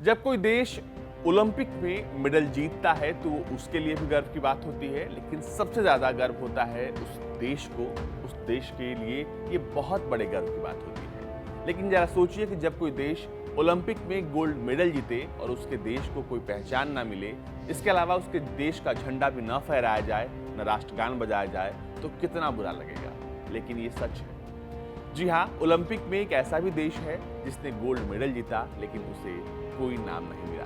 जब कोई देश ओलंपिक में मेडल जीतता है तो उसके लिए भी गर्व की बात होती है, लेकिन सबसे ज्यादा गर्व होता है उस देश को, उस देश के लिए ये बहुत बड़े गर्व की बात होती है। लेकिन जरा सोचिए कि जब कोई देश ओलंपिक में गोल्ड मेडल जीते और उसके देश को कोई पहचान ना मिले, इसके अलावा उसके देश का झंडा भी न फहराया जाए, न राष्ट्रगान बजाया जाए, तो कितना बुरा लगेगा। लेकिन ये सच है। जी हाँ, ओलंपिक में एक ऐसा भी देश है जिसने गोल्ड मेडल जीता, लेकिन उसे कोई नाम नहीं मिला।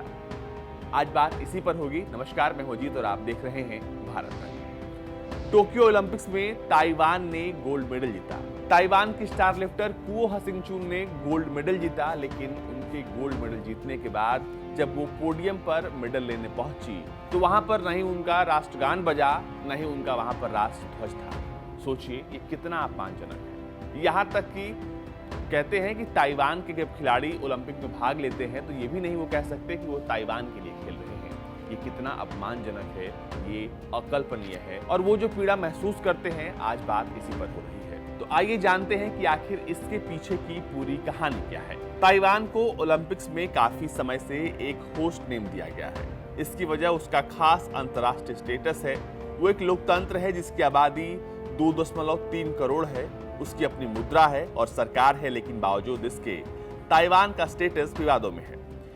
आज बात इसी पर होगी। नमस्कार, मैं अजीत और आप देख रहे हैं भारत तक। टोक्यो ओलंपिक्स में ताइवान ने गोल्ड मेडल जीता। ताइवान की स्टार लिफ्टर कुओ हसिंगचुन ने गोल्ड मेडल जीता, लेकिन उनके गोल्ड मेडल जीतने के बाद जब वो पोडियम पर मेडल लेने पहुंची तो वहां पर नहीं उनका राष्ट्रगान बजा, नहीं उनका वहां पर राष्ट्र ध्वज था। सोचिए ये कितना अपमानजनक है। यहाँ तक कि कहते हैं कि ताइवान के जब खिलाड़ी ओलंपिक में भाग लेते हैं तो ये भी नहीं वो कह सकते कि वो ताइवान के लिए खेल रहे हैं। ये कितना अपमानजनक है, ये अकल्पनीय है, और वो जो पीड़ा महसूस करते हैं, आज बात इसी पर हो रही है। तो आइए जानते हैं कि आखिर इसके पीछे की पूरी कहानी क्या है। ताइवान को ओलंपिक्स में काफी समय से एक होस्ट नेम दिया गया है। इसकी वजह उसका खास अंतर्राष्ट्रीय स्टेटस है। वो एक लोकतंत्र है जिसकी आबादी 2.3 करोड़ है। उसकी अपनी मुद्रा है और सरकार है, लेकिन बावजूद इसके ताइवान का स्टेटस विवादों में है।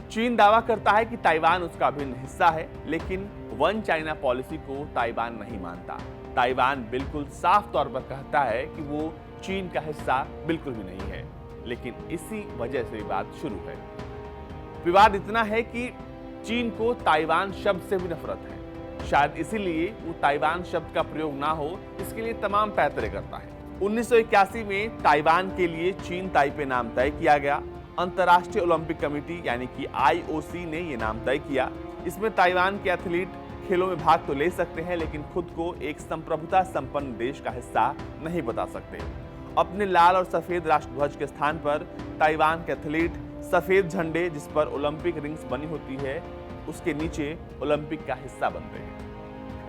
चीन दावा करता है कि ताइवान उसका अभिन्न हिस्सा है, लेकिन वन चाइना पॉलिसी को ताइवान नहीं मानता। ताइवान बिल्कुल साफ तौर पर कहता है कि वो चीन का हिस्सा बिल्कुल भी नहीं है, लेकिन इसी वजह से विवाद शुरू है। विवाद इतना है कि चीन को ताइवान शब्द से भी नफरत है। शायद इसीलिए वो ताइवान शब्द का प्रयोग ना हो, इसके लिए तमाम पैतरे करता है। 1981 में ताइवान के लिए चीन ताइपे नाम तय किया गया। अंतर्राष्ट्रीय ओलंपिक कमेटी यानी कि IOC ने यह नाम तय किया। इसमें ताइवान के एथलीट खेलों में भाग तो ले सकते हैं, लेकिन खुद को एक संप्रभुता संपन्न देश का हिस्सा नहीं बता सकते। अपने लाल और सफेद राष्ट्रध्वज के स्थान पर ताइवान के एथलीट सफेद झंडे जिस पर ओलंपिक रिंग्स बनी होती है, उसके नीचे ओलंपिक का हिस्सा बनते हैं।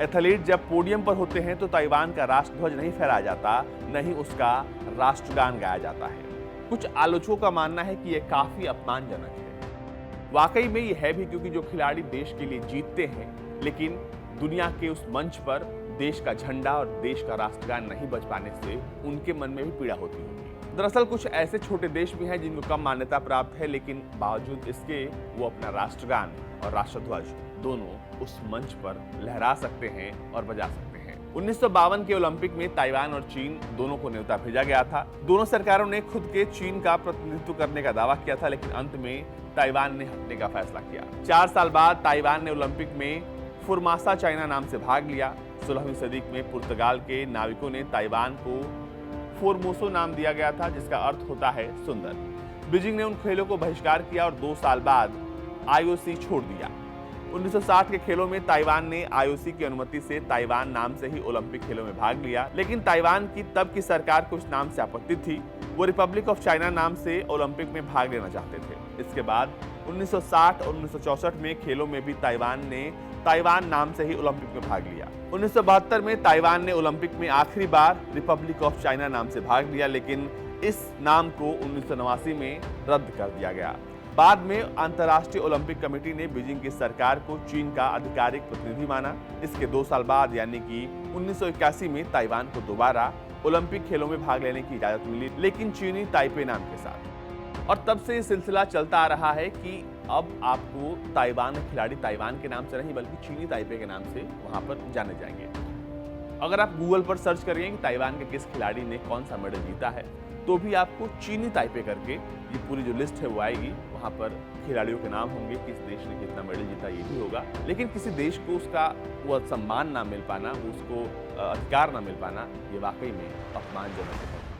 एथलीट जब पोडियम पर होते हैं तो ताइवान का राष्ट्रध्वज नहीं फहराया जाता, नहीं उसका राष्ट्रगान गाया जाता है। कुछ आलोचकों का मानना है कि यह काफी अपमानजनक है। वाकई में यह है भी, क्योंकि जो खिलाड़ी देश के लिए जीतते हैं, लेकिन दुनिया के उस मंच पर देश का झंडा और देश का राष्ट्रगान नहीं बज पाने से उनके मन में भी पीड़ा होती होगी। दरअसल कुछ ऐसे छोटे देश भी हैं जिनको कम मान्यता प्राप्त है, लेकिन बावजूद इसके वो अपना राष्ट्रगान और राष्ट्रध्वज दोनों उस मंच पर लहरा सकते हैं और बजा सकते हैं। 1952 के ओलंपिक में ताइवान और चीन दोनों को न्योता भेजा गया था। दोनों सरकारों ने खुद के चीन का प्रतिनिधित्व करने का दावा किया था, लेकिन अंत में ताइवान ने हटने का फैसला किया। 4 साल बाद ताइवान ने ओलंपिक में फुरमासा चाइना नाम से भाग लिया। 16वीं सदी में पुर्तगाल के नाविकों ने ताइवान को फोरमोसो नाम दिया गया था, जिसका अर्थ होता है सुंदर। बीजिंग ने उन खेलों को बहिष्कार किया और 2 साल बाद IOC छोड़ दिया। 1960 के खेलों में ताइवान ने IOC की अनुमति से ताइवान नाम से ही ओलंपिक खेलों में भाग लिया, लेकिन ताइवान की तब की सरकार को इस नाम से आपत्ति थी। वो रिपब्लिक ऑफ चाइना नाम से ओलंपिक में भाग लेना चाहते थे। इसके बाद 1960 और 1964 में खेलों में भी ताइवान ने ताइवान नाम से ही ओलंपिक में भाग लिया। 1972 में ताइवान ने ओलंपिक में आखिरी बार रिपब्लिक ऑफ चाइना नाम से भाग लिया, लेकिन इस नाम को 1989 में रद्द कर दिया गया। बाद में अंतर्राष्ट्रीय ओलंपिक कमेटी ने बीजिंग की सरकार को चीन का आधिकारिक प्रतिनिधि माना। इसके 2 साल बाद यानी कि 1981 में ताइवान को दोबारा ओलंपिक खेलों में भाग लेने की इजाजत मिली, लेकिन चीनी ताइपे नाम के साथ। और तब से ये सिलसिला चलता आ रहा है कि अब आपको ताइवान खिलाड़ी ताइवान के नाम से नहीं बल्कि चीनी ताइपे के नाम से वहां पर जाने जाएंगे। अगर आप गूगल पर सर्च करिए कि ताइवान के किस खिलाड़ी ने कौन सा मेडल जीता है, तो भी आपको चीनी ताइपे करके ये पूरी जो लिस्ट है वो आएगी। वहां पर खिलाड़ियों के नाम होंगे, किस देश ने कितना मेडल जीता ये भी होगा। लेकिन किसी देश को उसका वो सम्मान ना मिल पाना, उसको अधिकार ना मिल पाना, ये वाकई में अपमानजनक है।